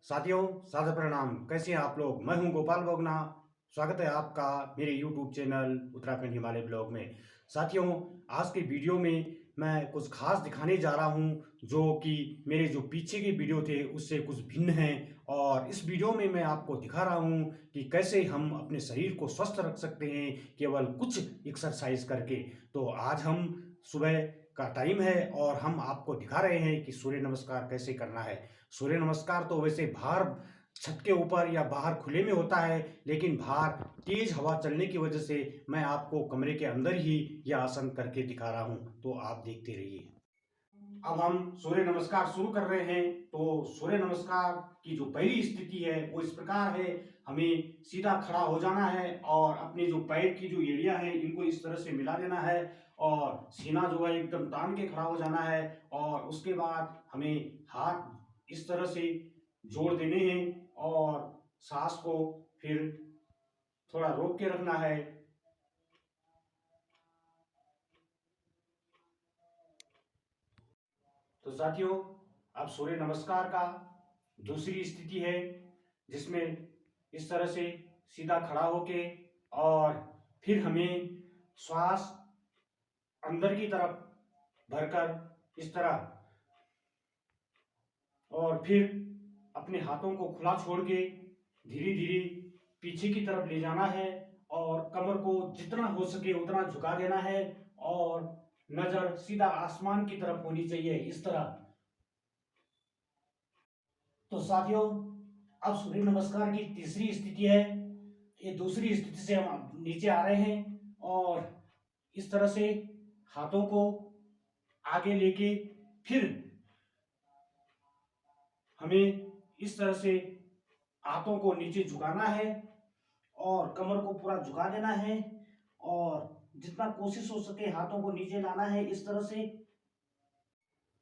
साथियों, सादर प्रणाम। कैसे हैं आप लोग? मैं हूं गोपाल बोगना। स्वागत है आपका मेरे YouTube channel Uttarakhand Himalaya blog में। साथियों, आज की वीडियो में मैं कुछ खास दिखाने जा रहा हूं जो कि मेरे जो पीछे के वीडियो थे उससे कुछ भिन्न हैं। और इस वीडियो में मैं आपको दिखा रहा हूं कि कैसे हम अपने शरीर को स्वस्थ रख सकते हैं केवल कुछ एक्सरसाइज करके। तो आज हम सुबह का टाइम है और हम आपको दिखा रहे हैं कि सूर्य नमस्कार कैसे करना है। सूर्य नमस्कार तो वैसे बाहर छत के ऊपर या बाहर खुले में होता है, लेकिन बाहर तेज हवा चलने की वजह से मैं आपको कमरे के अंदर ही यह आसन करके दिखा रहा हूं, तो आप देखते रहिए। अब हम सूर्य नमस्कार शुरू कर रहे हैं। तो सूर्य नमस्कार की जो पहली स्थिति है वो इस प्रकार है। हमें सीधा खड़ा हो जाना है और अपने जो पैर की जो एड़ियां हैं इनको इस तरह से मिला देना है और सीना जो है एकदम तान के खड़ा हो जाना है। और उसके बाद हमें हाथ इस तरह से जोड़ देने हैं और सांस को फिर थोड़ा रोक के रखना है। तो साथियों, अब सूर्य नमस्कार का दूसरी स्थिति है जिसमें इस तरह से सीधा खड़ा होके और फिर हमें श्वास अंदर की तरफ भरकर इस तरह और फिर अपने हाथों को खुला छोड़ के धीरे धीरे पीछे की तरफ ले जाना है और कमर को जितना हो सके उतना झुका देना है और नजर सीधा आसमान की तरफ होनी चाहिए इस तरह। तो साथियों, अब सूर्य नमस्कार की तीसरी स्थिति है। ये दूसरी स्थिति से हम नीचे आ रहे हैं और इस तरह से हाथों को आगे लेके फिर हमें इस तरह से हाथों को नीचे झुकाना है और कमर को पूरा झुका देना है और जितना कोशिश हो सके हाथों को नीचे लाना है इस तरह से।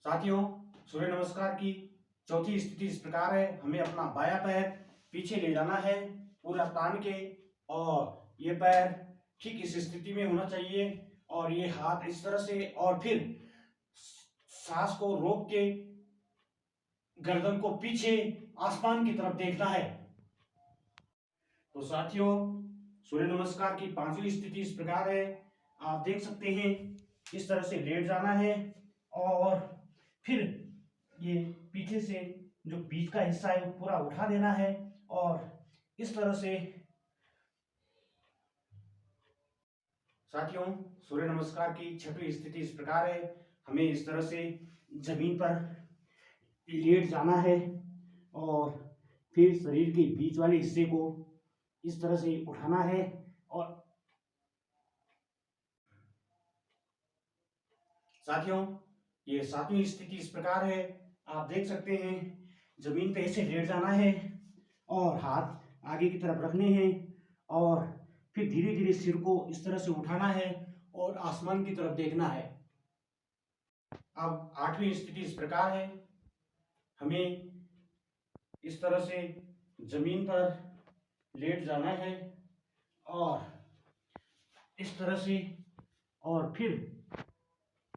साथियों, सूर्य नमस्कार की चौथी स्थिति इस प्रकार है। हमें अपना बायां पैर पीछे ले जाना है पूरा तान के और ये पैर ठीक इस स्थिति में होना चाहिए और ये हाथ इस तरह से और फिर सांस को रोक के गर्दन को पीछे आसमान की तरफ देखना है। तो साथियों, सूर्य नमस्कार की पांचवी स्थिति इस प्रकार है। आप देख सकते हैं इस तरह से लेट जाना है और फिर ये पीछे से जो बीच का हिस्सा है वो पूरा उठा देना है और इस तरह से। साथियों, सूर्य नमस्कार की छठवीं स्थिति इस प्रकार है। हमें इस तरह से जमीन पर लेट जाना है और फिर शरीर के बीच वाले हिस्से को इस तरह से उठाना है और साथियों, ये सातवीं स्थिति इस प्रकार है। आप देख सकते हैं जमीन पे ऐसे लेट जाना है और हाथ आगे की तरफ रखने हैं और फिर धीरे धीरे सिर को इस तरह से उठाना है और आसमान की तरफ देखना है। अब आठवीं स्थिति इस प्रकार है। हमें इस तरह से जमीन पर लेट जाना है और इस तरह से और फिर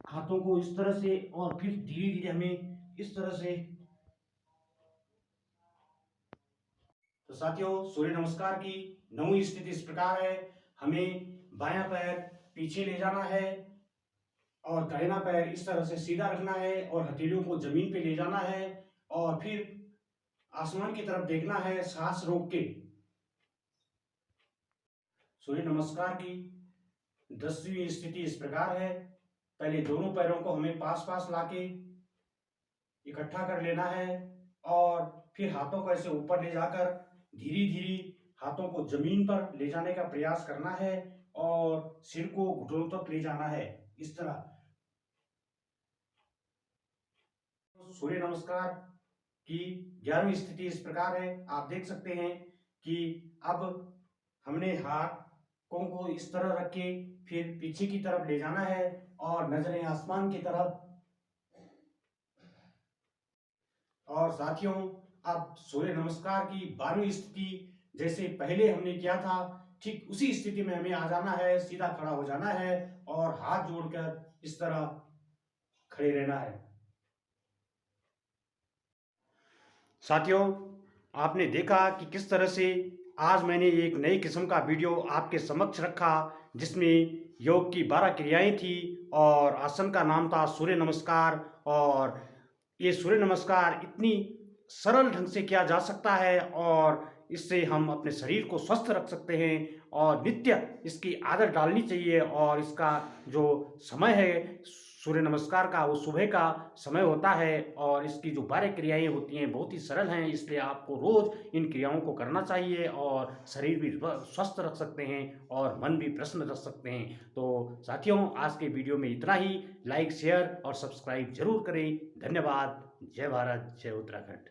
हाथों को इस तरह से और फिर धीरे धीरे हमें इस तरह से। तो साथियों, सूर्य नमस्कार की नौवीं स्थिति इस प्रकार है। हमें बायां पैर पीछे ले जाना है और दाहिना पैर इस तरह से सीधा रखना है और हथेलियों को जमीन पे ले जाना है और फिर आसमान की तरफ देखना है सांस रोक के। सूर्य नमस्कार की 10वीं स्थिति इस प्रकार है। पहले दोनों पैरों को हमें पास पास लाके इकट्ठा कर लेना है और फिर हाथों को ऐसे ऊपर ले जाकर धीरे धीरे हाथों को जमीन पर ले जाने का प्रयास करना है और सिर को घुटनों तक ले जाना है इस तरह। सूर्य नमस्कार की 11वीं स्थिति इस प्रकार है। आप देख सकते हैं कि अब हमने हाथों को इस तरह रख के फिर पीछे की तरफ ले जाना है और नजरें आसमान की तरफ। और साथियों, अब सूर्य नमस्कार की 12वीं स्थिति जैसे पहले हमने किया था ठीक उसी स्थिति में हमें आ जाना है, सीधा खड़ा हो जाना है और हाथ जोड़कर इस तरह खड़े रहना है। साथियों, आपने देखा कि किस तरह से आज मैंने एक नई किस्म का वीडियो आपके समक्ष रखा, जिसमें योग की 12 क्रियाएँ थी और आसन का नाम था सूर्य नमस्कार। और ये सूर्य नमस्कार इतनी सरल ढंग से किया जा सकता है और इससे हम अपने शरीर को स्वस्थ रख सकते हैं और नित्य इसकी आदत डालनी चाहिए। और इसका जो समय है सूर्य नमस्कार का, वो सुबह का समय होता है और इसकी जो 12 क्रियाएँ होती हैं बहुत ही सरल हैं, इसलिए आपको रोज़ इन क्रियाओं को करना चाहिए और शरीर भी स्वस्थ रख सकते हैं और मन भी प्रसन्न रख सकते हैं। तो साथियों, आज के वीडियो में इतना ही। लाइक, शेयर और सब्सक्राइब ज़रूर करें। धन्यवाद। जय भारत, जय उत्तराखंड।